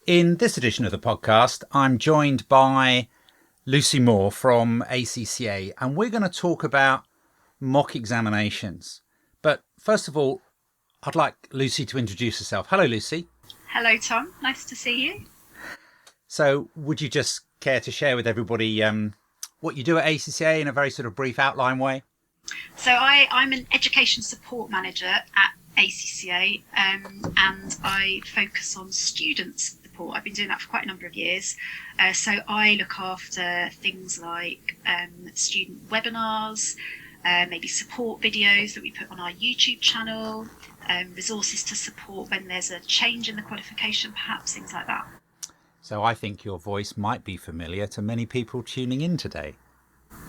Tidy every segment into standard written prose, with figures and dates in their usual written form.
In this edition of the podcast, I'm joined by Lucy Moore from ACCA, and we're going to talk about mock examinations. But first of all, I'd like Lucy to introduce herself. Hello, Lucy. Hello, Tom. Nice to see you. So would you just care to share with everybody what you do at ACCA in a very sort of brief outline way? So I'm an education support manager at ACCA, and I focus on student support. I've been doing that for quite a number of years. So I look after things like student webinars, maybe support videos that we put on our YouTube channel, resources to support when there's a change in the qualification, perhaps things like that. So I think your voice might be familiar to many people tuning in today.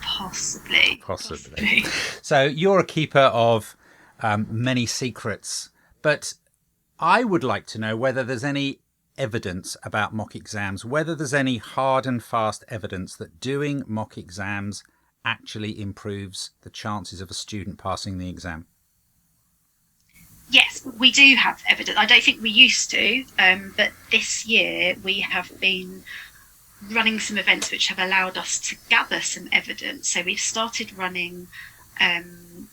Possibly. So you're a keeper of many secrets, but I would like to know whether there's any evidence about mock exams, whether there's any hard and fast evidence that doing mock exams actually improves the chances of a student passing the exam. Yes, we do have evidence. I don't think we used to, but this year we have been running some events which have allowed us to gather some evidence. So we've started running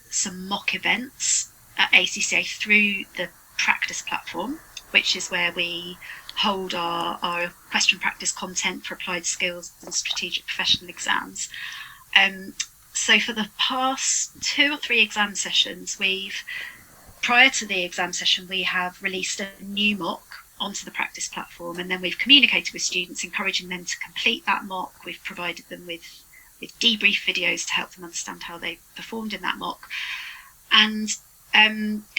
some mock events at ACCA through the practice platform, which is where we hold our question practice content for applied skills and strategic professional exams. So for the past 2 or 3 exam sessions, prior to the exam session, we have released a new mock onto the practice platform, and then we've communicated with students, encouraging them to complete that mock. We've provided them with debrief videos to help them understand how they performed in that mock. And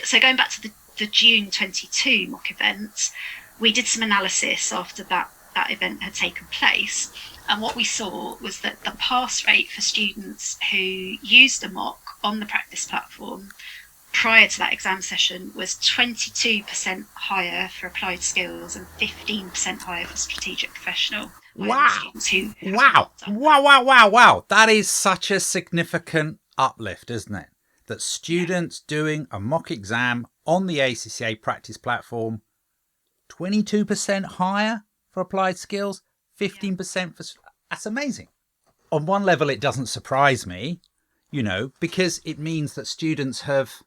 so going back to the June 22 mock event, we did some analysis after that event had taken place. And what we saw was that the pass rate for students who used a mock on the practice platform prior to that exam session was 22% higher for applied skills and 15% higher for strategic professional. Wow. Wow. That is such a significant uplift, isn't it? That students doing a mock exam on the ACCA practice platform, 22% higher for applied skills, 15% for... That's amazing. On one level, it doesn't surprise me, because it means that students have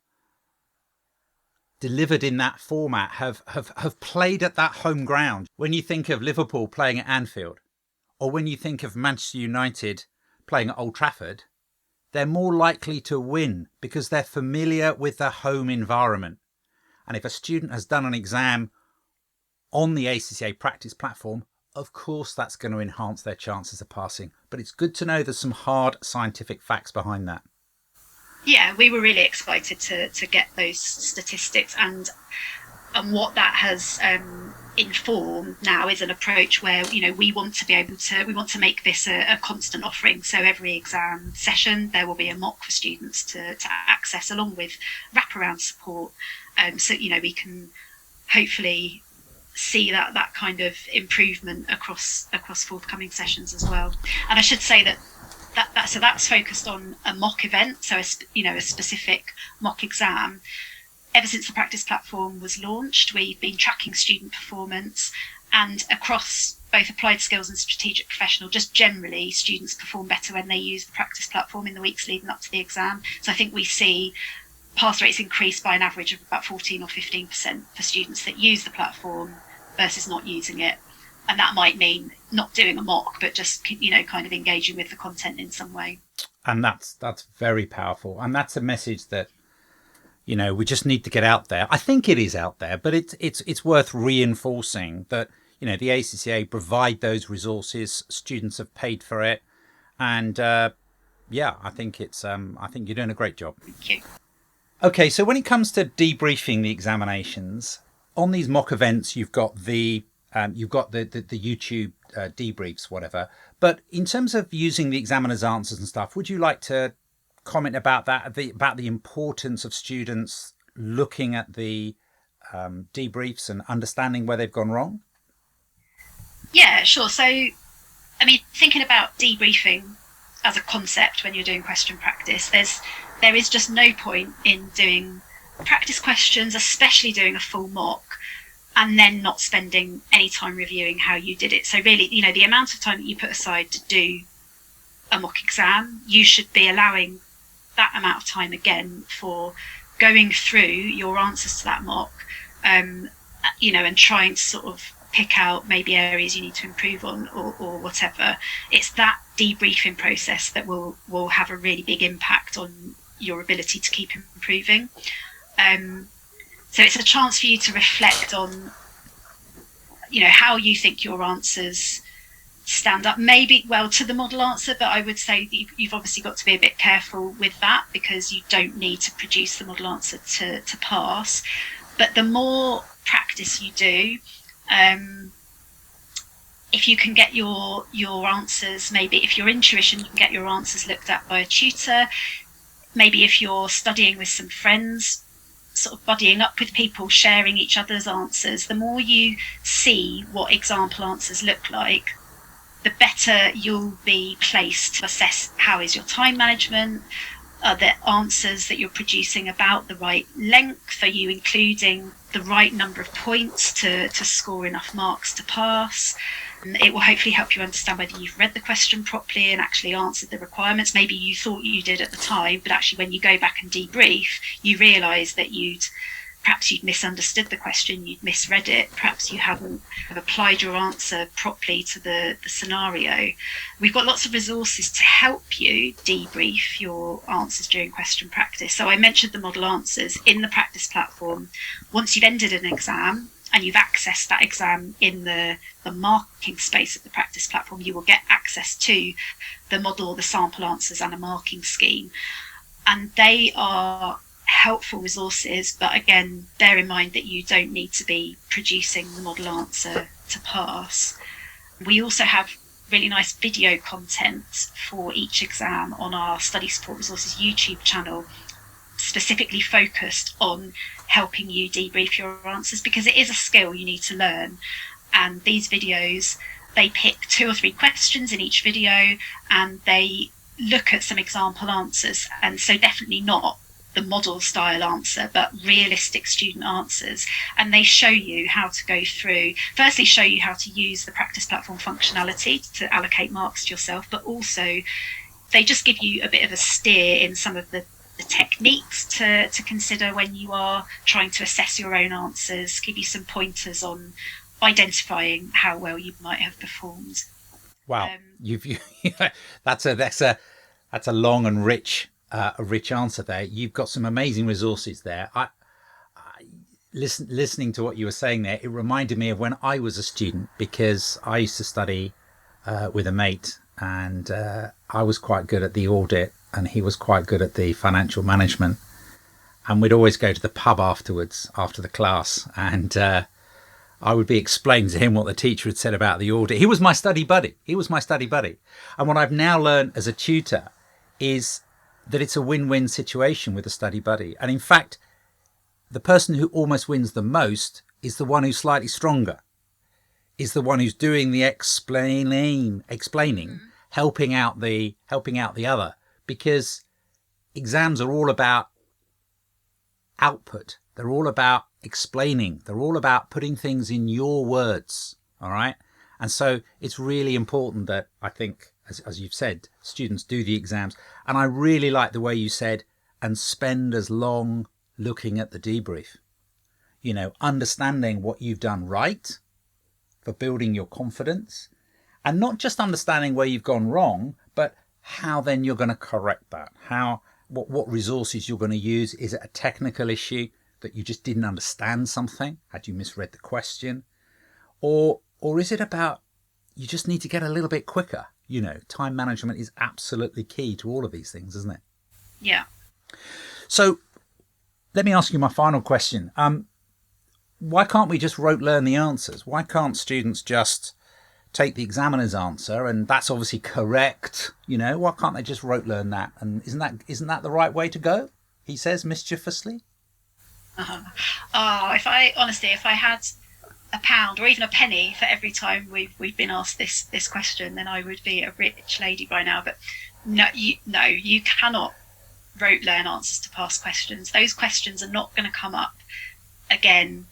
delivered in that format, have played at that home ground. When you think of Liverpool playing at Anfield, or when you think of Manchester United playing at Old Trafford, they're more likely to win because they're familiar with the home environment. And if a student has done an exam on the ACCA practice platform, of course that's going to enhance their chances of passing. But it's good to know there's some hard scientific facts behind that. Yeah, we were really excited to get those statistics, and what that has informed now is an approach where we want to make this a constant offering. So every exam session there will be a mock for students to access, along with wraparound support. So we can hopefully see that kind of improvement across forthcoming sessions as well. And I should say that's focused on a mock event, so a specific mock exam. Ever since the practice platform was launched, we've been tracking student performance, and across both applied skills and strategic professional, just generally students perform better when they use the practice platform in the weeks leading up to the exam. So I think we see pass rates increase by an average of about 14 or 15% for students that use the platform versus not using it. And that might mean not doing a mock, but just, kind of engaging with the content in some way. And that's very powerful. And that's a message that, we just need to get out there. I think it is out there, but it's worth reinforcing that, the ACCA provide those resources. Students have paid for it. And I think I think you're doing a great job. Thank you. Okay, so when it comes to debriefing the examinations, on these mock events, you've got the YouTube debriefs, whatever. But in terms of using the examiner's answers and stuff, would you like to comment about that, about the importance of students looking at the debriefs and understanding where they've gone wrong? Yeah, sure. So, thinking about debriefing as a concept when you're doing question practice, there is just no point in doing practice questions, especially doing a full mock, and then not spending any time reviewing how you did it. So really, the amount of time that you put aside to do a mock exam, you should be allowing that amount of time again for going through your answers to that mock, and trying to sort of pick out maybe areas you need to improve on, or whatever. It's that debriefing process that will have a really big impact on your ability to keep improving. So it's a chance for you to reflect on, how you think your answers stand up, maybe to the model answer, but I would say you've obviously got to be a bit careful with that, because you don't need to produce the model answer to pass. But the more practice you do, if you can get your answers, maybe if you're in tuition, you can get your answers looked at by a tutor. Maybe if you're studying with some friends, sort of buddying up with people, sharing each other's answers, the more you see what example answers look like, the better you'll be placed to assess how is your time management, are the answers that you're producing about the right length, are you including the right number of points to score enough marks to pass. It will hopefully help you understand whether you've read the question properly and actually answered the requirements. Maybe you thought you did at the time, but actually when you go back and debrief, you realise that perhaps you'd misunderstood the question, you'd misread it, perhaps you haven't applied your answer properly to the scenario. We've got lots of resources to help you debrief your answers during question practice. So I mentioned the model answers in the practice platform. Once you've ended an exam and you've accessed that exam in the marking space of the practice platform, you will get access to the model, the sample answers and a marking scheme. And they are helpful resources, but again, bear in mind that you don't need to be producing the model answer to pass. We also have really nice video content for each exam on our Study Support Resources YouTube channel, specifically focused on helping you debrief your answers, because it is a skill you need to learn. And these videos, they pick 2 or 3 questions in each video and they look at some example answers, and so definitely not the model style answer, but realistic student answers. And they show you how to go through, firstly show you how to use the practice platform functionality to allocate marks to yourself, but also they just give you a bit of a steer in some of the techniques to consider when you are trying to assess your own answers, give you some pointers on identifying how well you might have performed. Wow, that's a long and rich answer there. You've got some amazing resources there. I listening to what you were saying there, it reminded me of when I was a student, because I used to study with a mate, and I was quite good at the audit and he was quite good at the financial management, and we'd always go to the pub afterwards, after the class, and I would be explaining to him what the teacher had said about the audit. He was my study buddy. And what I've now learned as a tutor is that it's a win-win situation with a study buddy. And in fact, the person who almost wins the most is the one who's slightly stronger, is the one who's doing the explaining, helping out the other, because exams are all about output. They're all about explaining. They're all about putting things in your words. All right. And so it's really important that, I think, as you've said, students do the exams. And I really like the way you said, and spend as long looking at the debrief, understanding what you've done right for building your confidence, and not just understanding where you've gone wrong, but how then you're going to correct that. What resources you're going to use. Is it a technical issue that you just didn't understand something? Had you misread the question? Or is it about you just need to get a little bit quicker? Time management is absolutely key to all of these things, isn't it? Yeah. So let me ask you my final question. Why can't we just rote learn the answers? Why can't students just take the examiner's answer and that's obviously correct? Why can't they just rote learn that? And isn't that the right way to go? He says mischievously. If I had £1 or even a penny for every time we've been asked this question, then I would be a rich lady by now. But no, you cannot rote learn answers to past questions. Those questions are not going to come up again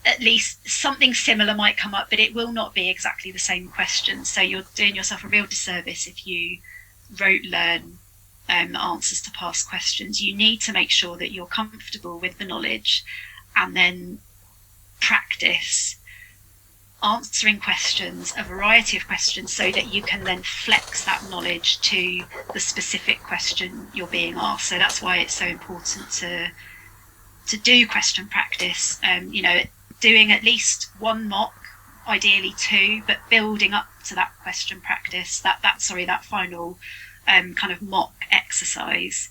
at least something similar might come up, but it will not be exactly the same question. So you're doing yourself a real disservice if you rote learn answers to past questions. You need to make sure that you're comfortable with the knowledge and then practice answering questions, a variety of questions, so that you can then flex that knowledge to the specific question you're being asked. So that's why it's so important to do question practice. Doing at least one mock, ideally two, but building up to that question practice, that final kind of mock exercise.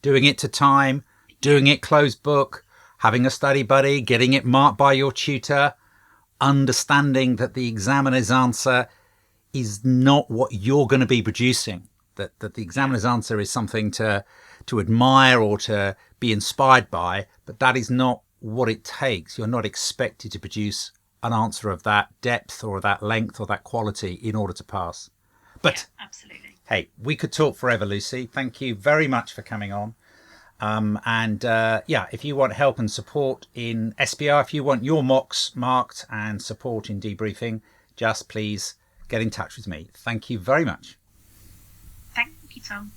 Doing it to time, doing it closed book, having a study buddy, getting it marked by your tutor, understanding that the examiner's answer is not what you're going to be producing, that the examiner's answer is something to admire or to be inspired by, but that is not what it takes. You're not expected to produce an answer of that depth or that length or that quality in order to pass. But yeah, absolutely. Hey, we could talk forever, Lucy. Thank you very much for coming on. If you want help and support in SPR, if you want your mocks marked and support in debriefing, just please get in touch with me. Thank you very much. Thank you, Tom.